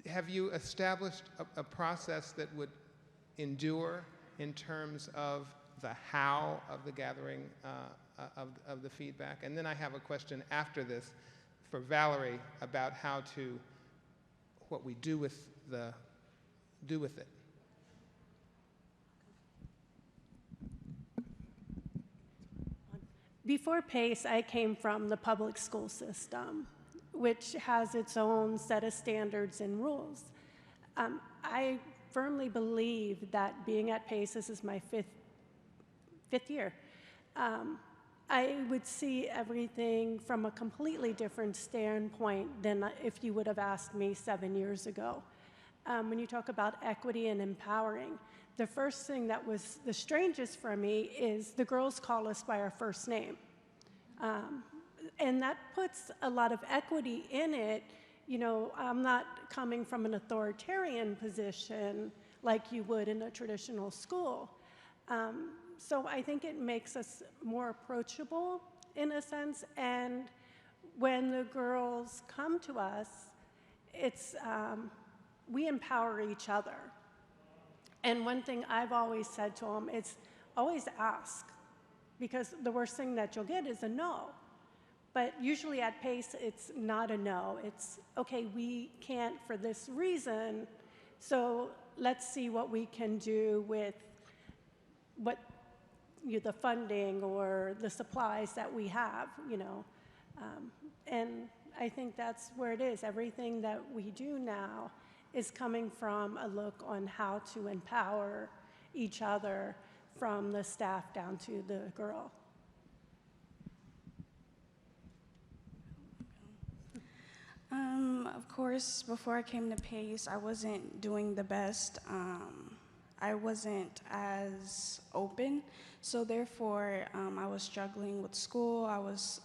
have you established a process that would endure in terms of the how of the gathering of the feedback? And then I have a question after this for Valerie about what we do with it. Before PACE, I came from the public school system, which has its own set of standards and rules. I firmly believe that being at PACE, this is my fifth year, I would see everything from a completely different standpoint than if you would have asked me 7 years ago. When you talk about equity and empowering, the first thing that was the strangest for me is the girls call us by our first name. And that puts a lot of equity in it. You know, I'm not coming from an authoritarian position like you would in a traditional school. So I think it makes us more approachable in a sense. And when the girls come to us, it's, we empower each other. And one thing I've always said to them is always ask, because the worst thing that you'll get is a no. But usually at PACE, it's not a no. It's, okay, we can't for this reason, so let's see what we can do with the funding or the supplies that we have, you know. And I think that's where it is. Everything that we do now is coming from a look on how to empower each other, from the staff down to the girl. Of course, before I came to PACE, I wasn't doing the best I wasn't as open. So therefore, I was struggling with school. I was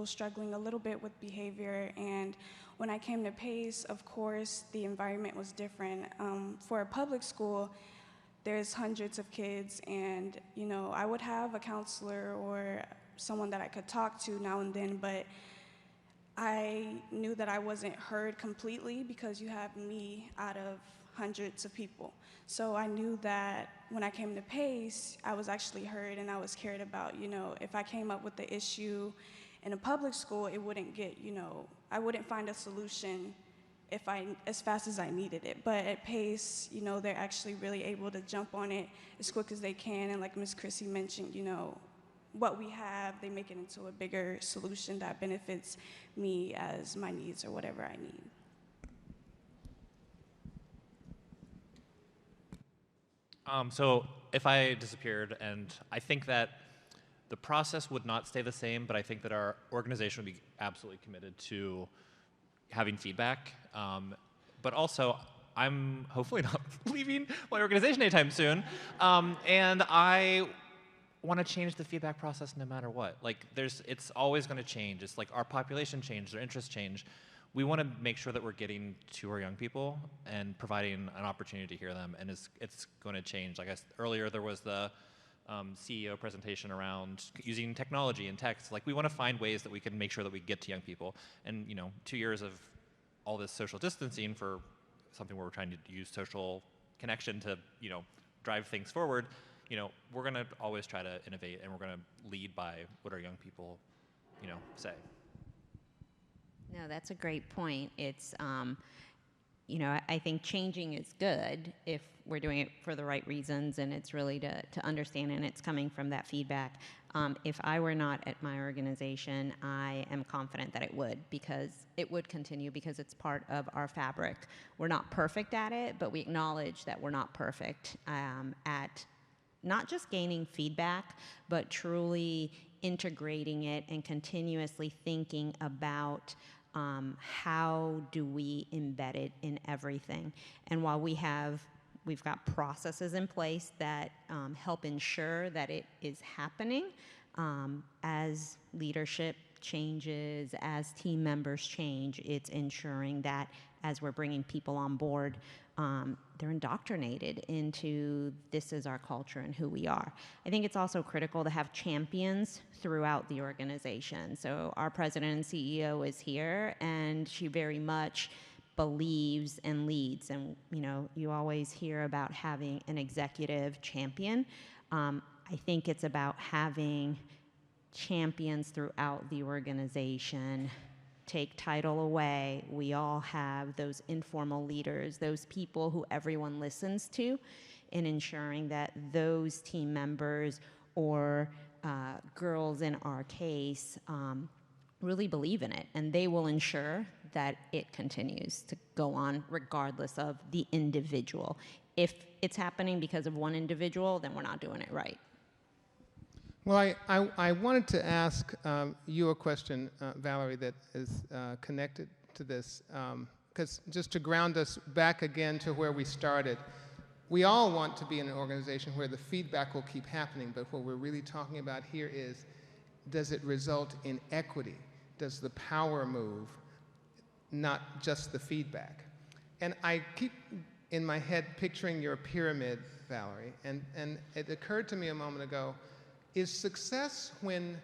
struggling a little bit with behavior. And when I came to PACE, of course, the environment was different. For a public school, there's hundreds of kids, and I would have a counselor or someone that I could talk to now and then, but I knew that I wasn't heard completely because you have me out of hundreds of people. So I knew that when I came to PACE, I was actually heard and I was cared about. If I came up with the issue in a public school, it wouldn't get, I wouldn't find a solution as fast as I needed it. But at PACE, they're actually really able to jump on it as quick as they can. And like Ms. Chrissy mentioned, what we have, they make it into a bigger solution that benefits me as my needs or whatever I need. So if I disappeared, and I think that the process would not stay the same, but I think that our organization would be absolutely committed to having feedback. But also, I'm hopefully not leaving my organization anytime soon. And I want to change the feedback process no matter what. It's always going to change. It's like our population change, their interests change. We want to make sure that we're getting to our young people and providing an opportunity to hear them, and it's going to change. Like earlier, there was the CEO presentation around using technology and text. We want to find ways that we can make sure that we get to young people. And 2 years of all this social distancing for something where we're trying to use social connection to drive things forward. We're going to always try to innovate, and we're going to lead by what our young people say. No, that's a great point. It's, I think changing is good if we're doing it for the right reasons, and it's really to understand, and it's coming from that feedback. If I were not at my organization, I am confident that it would continue because it's part of our fabric. We're not perfect at it, but we acknowledge that we're not perfect at not just gaining feedback, but truly integrating it and continuously thinking about how do we embed it in everything. And while we've got processes in place that help ensure that it is happening, as leadership changes, as team members change, it's ensuring that as we're bringing people on board, they're indoctrinated into this is our culture and who we are. I think it's also critical to have champions throughout the organization. So our president and CEO is here, and she very much believes and leads. And you always hear about having an executive champion. I think it's about having champions throughout the organization. Take title away, we all have those informal leaders, those people who everyone listens to, in ensuring that those team members or girls in our case really believe in it, and they will ensure that it continues to go on regardless of the individual. If it's happening because of one individual, then we're not doing it right. Well, I wanted to ask you a question, Valerie, that is connected to this, because just to ground us back again to where we started, we all want to be in an organization where the feedback will keep happening, but what we're really talking about here is, does it result in equity? Does the power move, not just the feedback? And I keep in my head picturing your pyramid, Valerie, and it occurred to me a moment ago, is success when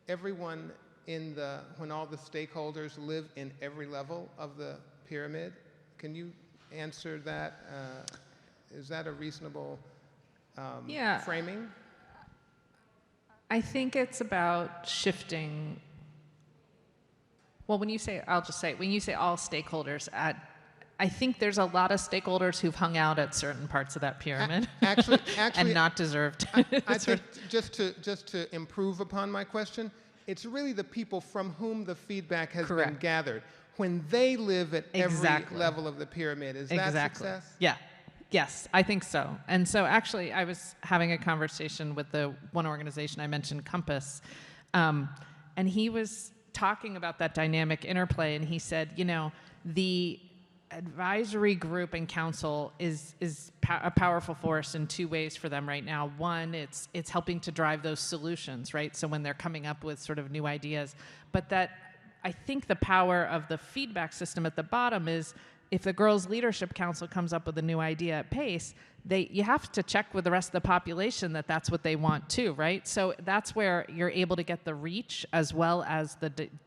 everyone when all the stakeholders live in every level of the pyramid? Can you answer that? Is that a reasonable framing? I think it's about shifting. Well, when you say all stakeholders, I think there's a lot of stakeholders who've hung out at certain parts of that pyramid actually, and not deserved. I think just to improve upon my question, it's really the people from whom the feedback has been gathered. When they live at every level of the pyramid, is that success? Yeah. Yes, I think so. And so actually, I was having a conversation with the one organization I mentioned, Compass, and he was talking about that dynamic interplay, and he said, advisory group and council is a powerful force in two ways for them right now. One, it's helping to drive those solutions, right? So when they're coming up with sort of new ideas, but that I think the power of the feedback system at the bottom is if the Girls Leadership Council comes up with a new idea at pace, you have to check with the rest of the population that that's what they want too, right? So that's where you're able to get the reach as well as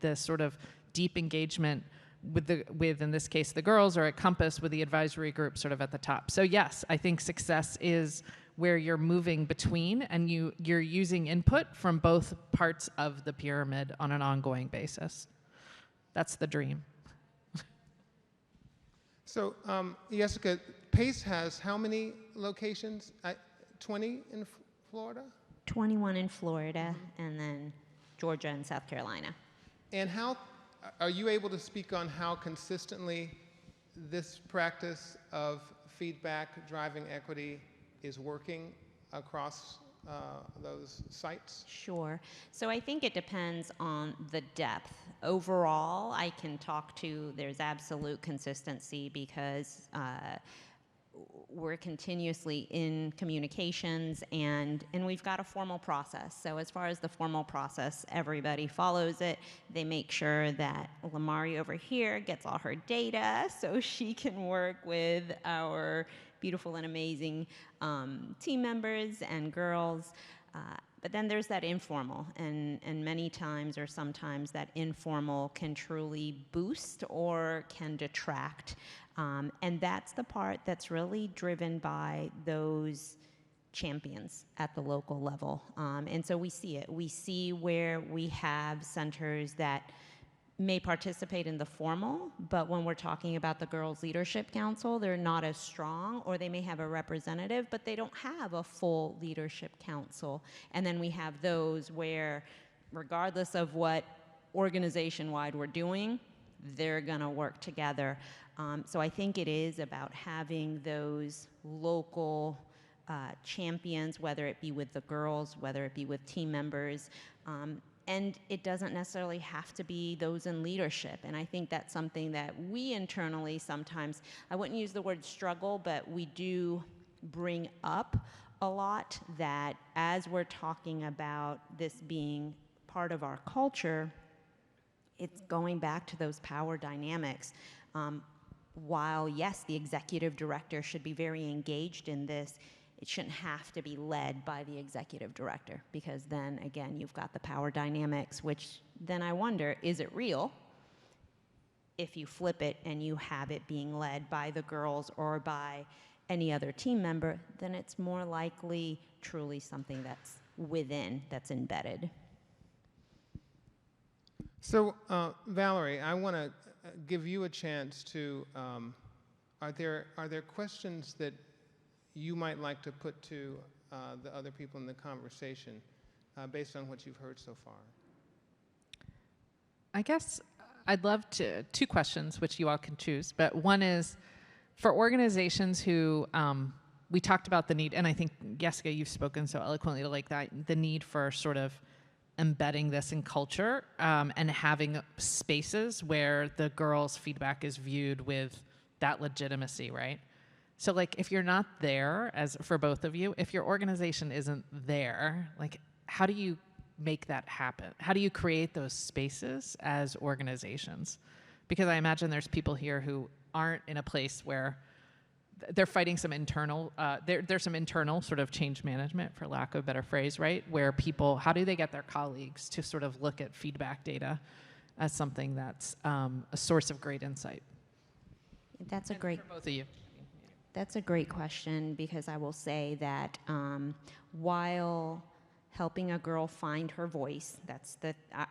the sort of deep engagement with in this case the girls, or at Compass with the advisory group sort of at the top. So yes, I think success is where you're moving between and you're using input from both parts of the pyramid on an ongoing basis. That's the dream. So, Yessica, PACE has how many locations? 20 in Florida? 21 in Florida, and then Georgia and South Carolina. And how are you able to speak on how consistently this practice of feedback driving equity is working across those sites? Sure. So I think it depends on the depth. Overall, I can talk to there's absolute consistency because we're continuously in communications and we've got a formal process. So as far as the formal process, everybody follows it. They make sure that Lamari over here gets all her data so she can work with our beautiful and amazing team members and girls. But then there's that informal, and many times or sometimes that informal can truly boost or can detract. And that's the part that's really driven by those champions at the local level. And so we see it. We see where we have centers that may participate in the formal, but when we're talking about the Girls Leadership Council, they're not as strong, or they may have a representative, but they don't have a full leadership council. And then we have those where, regardless of what organization-wide we're doing, they're gonna work together. So I think it is about having those local champions, whether it be with the girls, whether it be with team members, and it doesn't necessarily have to be those in leadership. And I think that's something that we internally sometimes, I wouldn't use the word struggle, but we do bring up a lot that as we're talking about this being part of our culture, it's going back to those power dynamics. While, yes, the executive director should be very engaged in this, it shouldn't have to be led by the executive director, because then, again, you've got the power dynamics, which then I wonder, is it real? If you flip it and you have it being led by the girls or by any other team member, then it's more likely truly something that's within, that's embedded. So, Valerie, I want to give you a chance to, are there questions that you might like to put to the other people in the conversation based on what you've heard so far? I guess I'd love to, two questions, which you all can choose, but one is for organizations who, we talked about the need, and I think, Yessica, you've spoken so eloquently to like that, the need for sort of embedding this in culture and having spaces where the girls' feedback is viewed with that legitimacy, right? So like if you're not there, as for both of you, if your organization isn't there, like how do you make that happen? How do you create those spaces as organizations? Because I imagine there's people here who aren't in a place where they're fighting some internal, there's some internal sort of change management, for lack of a better phrase, right? Where people, how do they get their colleagues to sort of look at feedback data as something that's a source of great insight? That's a great, for both of you. that's a great question, because I will say that while helping a girl find her voice, that's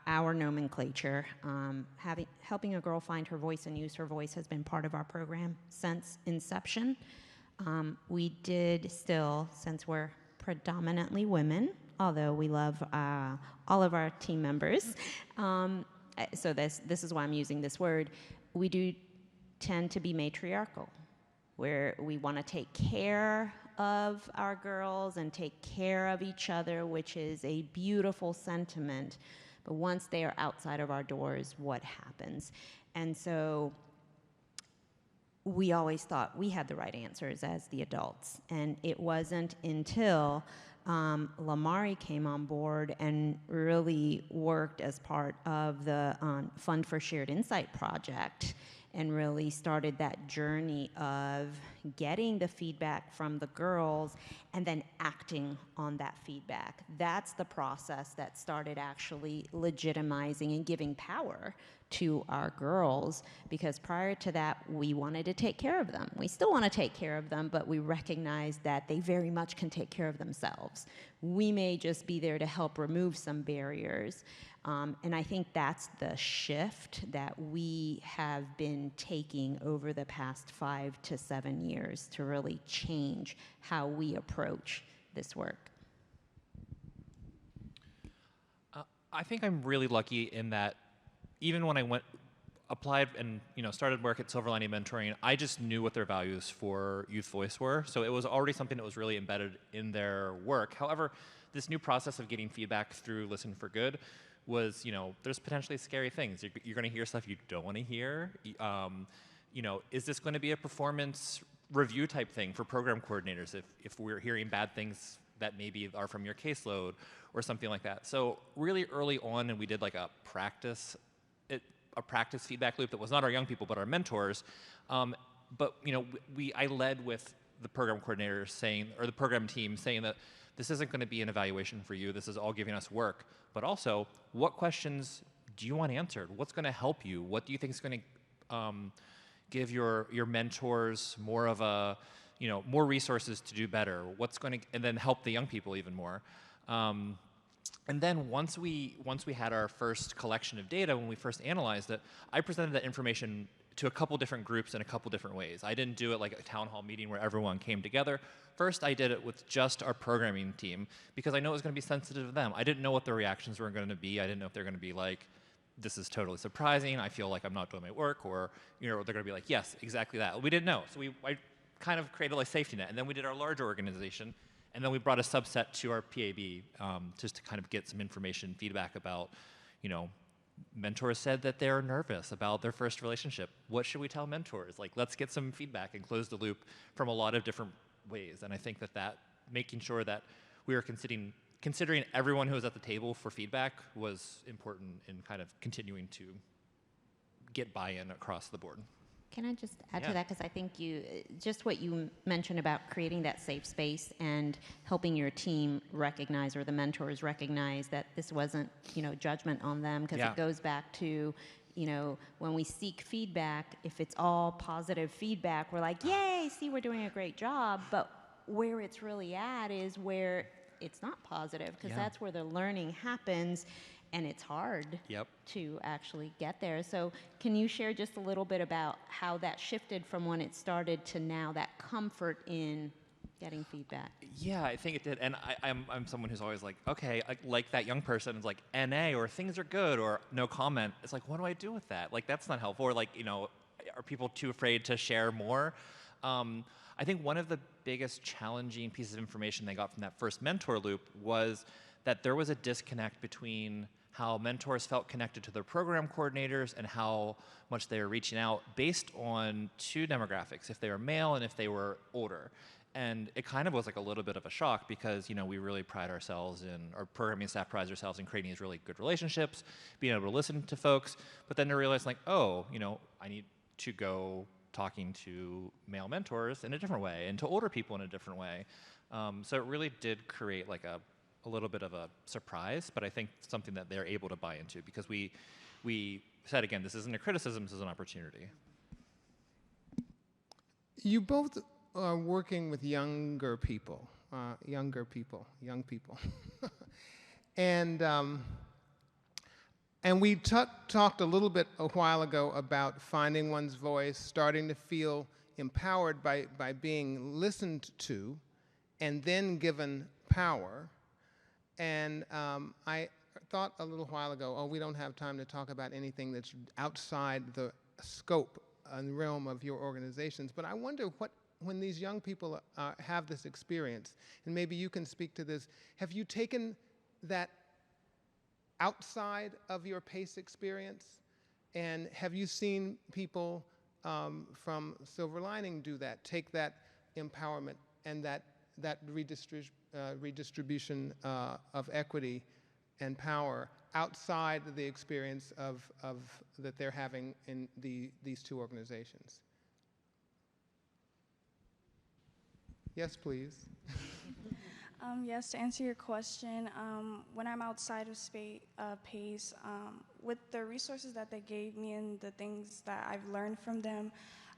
our nomenclature, helping a girl find her voice and use her voice has been part of our program since inception. We did still, since we're predominantly women, although we love all of our team members, so this is why I'm using this word, we do tend to be matriarchal, where we want to take care of our girls and take care of each other, which is a beautiful sentiment. But once they are outside of our doors, what happens? And so we always thought we had the right answers as the adults. And it wasn't until Lamari came on board and really worked as part of the Fund for Shared Insight project and really started that journey of getting the feedback from the girls and then acting on that feedback. That's the process that started actually legitimizing and giving power to our girls, because prior to that, we wanted to take care of them. We still want to take care of them, but we recognize that they very much can take care of themselves. We may just be there to help remove some barriers. And I think that's the shift that we have been taking over the past 5 to 7 years to really change how we approach this work. I think I'm really lucky in that even when I applied and started work at Silver Lining Mentoring, I just knew what their values for Youth Voice were. So it was already something that was really embedded in their work. However, this new process of getting feedback through Listen for Good was, there's potentially scary things. You're going to hear stuff you don't want to hear. Is this going to be a performance review type thing for program coordinators if we're hearing bad things that maybe are from your caseload or something like that? So really early on, and we did like a practice feedback loop that was not our young people but our mentors. But I led with the program coordinators saying, or the program team saying that this isn't going to be an evaluation for you. This is all giving us work. But also, what questions do you want answered? What's going to help you? What do you think is going to give your mentors more of a, more resources to do better? What's going to, and then help the young people even more. And then once we had our first collection of data, when we first analyzed it, I presented that information to a couple different groups in a couple different ways. I didn't do it like a town hall meeting where everyone came together. First, I did it with just our programming team because I know it was going to be sensitive to them. I didn't know what their reactions were going to be. I didn't know if they're going to be like, this is totally surprising, I feel like I'm not doing my work, or they're going to be like, yes, exactly that. We didn't know. So I kind of created a safety net. And then we did our larger organization. And then we brought a subset to our PAB just to kind of get some information, feedback about, mentors said that they're nervous about their first relationship. What should we tell mentors? Like, let's get some feedback and close the loop from a lot of different ways. And I think that making sure that we were considering everyone who was at the table for feedback was important in kind of continuing to get buy-in across the board. Can I just add to that? Because I think just what you mentioned about creating that safe space and helping your team recognize, or the mentors recognize, that this wasn't, judgment on them, because it goes back to, when we seek feedback, if it's all positive feedback, we're like, yay, see, we're doing a great job. But where it's really at is where it's not positive, because that's where the learning happens. And it's hard to actually get there. So can you share just a little bit about how that shifted from when it started to now, that comfort in getting feedback? Yeah, I think it did. And I'm someone who's always like, okay, like that young person is like, NA, or things are good, or no comment. It's like, what do I do with that? Like, that's not helpful. Or like, are people too afraid to share more? I think one of the biggest challenging pieces of information they got from that first mentor loop was that there was a disconnect between how mentors felt connected to their program coordinators and how much they were reaching out based on two demographics, if they were male and if they were older. And it kind of was like a little bit of a shock because, we really pride ourselves in, our programming staff prides ourselves in creating these really good relationships, being able to listen to folks, but then to realize like, oh, I need to go talking to male mentors in a different way and to older people in a different way. So it really did create like a little bit of a surprise, but I think something that they're able to buy into, because we said, again, this isn't a criticism, this is an opportunity. You both are working with young people. And we talked a little bit a while ago about finding one's voice, starting to feel empowered by being listened to and then given power. And I thought a little while ago, we don't have time to talk about anything that's outside the scope and realm of your organizations. But I wonder when these young people have this experience, and maybe you can speak to this, have you taken that outside of your PACE experience? And have you seen people from Silver Lining do that? Take that empowerment and that redistribution of equity and power outside the experience of that they're having in these two organizations. Yes, please. Yes, to answer your question, when I'm outside of PACE, with the resources that they gave me and the things that I've learned from them,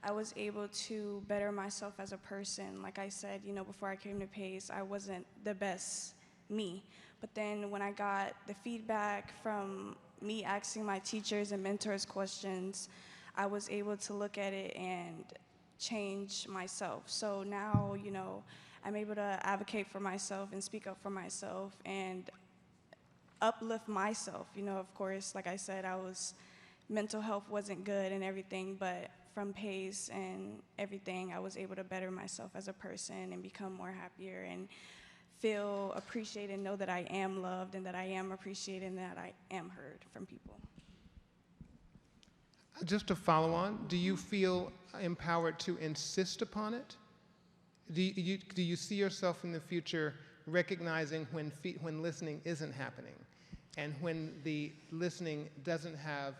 I was able to better myself as a person. Like I said, before I came to PACE, I wasn't the best me. But then when I got the feedback from me asking my teachers and mentors questions, I was able to look at it and change myself. So now, I'm able to advocate for myself and speak up for myself and uplift myself. Of course, like I said, mental health wasn't good and everything, but from PACE and everything, I was able to better myself as a person and become more happier and feel appreciated, know that I am loved and that I am appreciated and that I am heard from people. Just to follow on, do you feel empowered to insist upon it? Do you see yourself in the future recognizing when listening isn't happening and when the listening doesn't have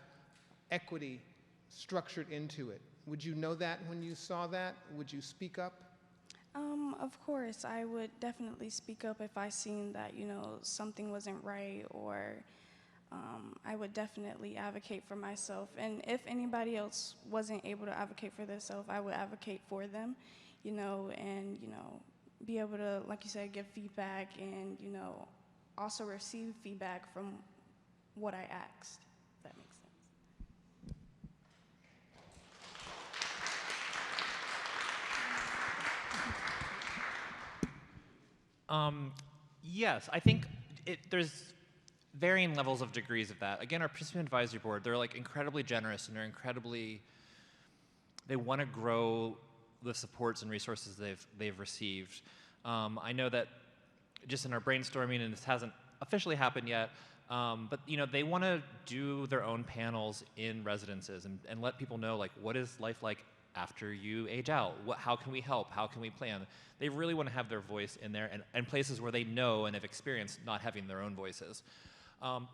equity structured into it? Would you know that when you saw that? Would you speak up? Of course, I would definitely speak up if I seen that, something wasn't right, or I would definitely advocate for myself. And if anybody else wasn't able to advocate for themselves, I would advocate for them, and, be able to, like you said, give feedback and, also receive feedback from what I asked, if that makes sense. Yes, I think there's varying levels of degrees of that. Again, our participant advisory board, they're like incredibly generous and they want to grow the supports and resources they've received. I know that just in our brainstorming, and this hasn't officially happened yet, but they want to do their own panels in residences and let people know, like, what is life like after you age out? How can we help? How can we plan? They really want to have their voice in there and places where they know and have experienced not having their own voices.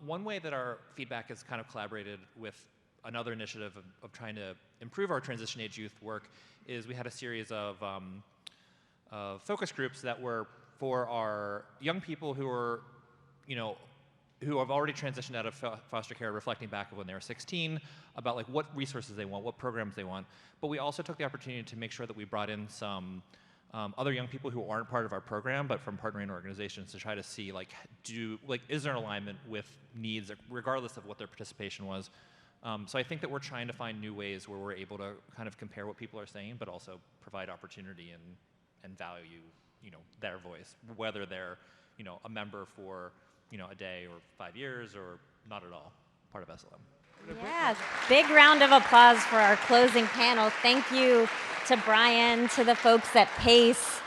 One way that our feedback has kind of collaborated with another initiative of trying to improve our transition age youth work is we had a series of focus groups that were for our young people who are, who have already transitioned out of foster care, reflecting back of when they were 16, about like what resources they want, what programs they want. But we also took the opportunity to make sure that we brought in some other young people who aren't part of our program, but from partnering organizations to try to see, is there an alignment with needs, regardless of what their participation was. So I think that we're trying to find new ways where we're able to kind of compare what people are saying, but also provide opportunity and value, their voice, whether they're, a member for, a day or 5 years or not at all part of SLM. Yes, big round of applause for our closing panel. Thank you to Bryan, to the folks at PACE,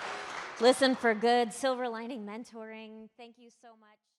Listen for Good, Silver Lining Mentoring. Thank you so much.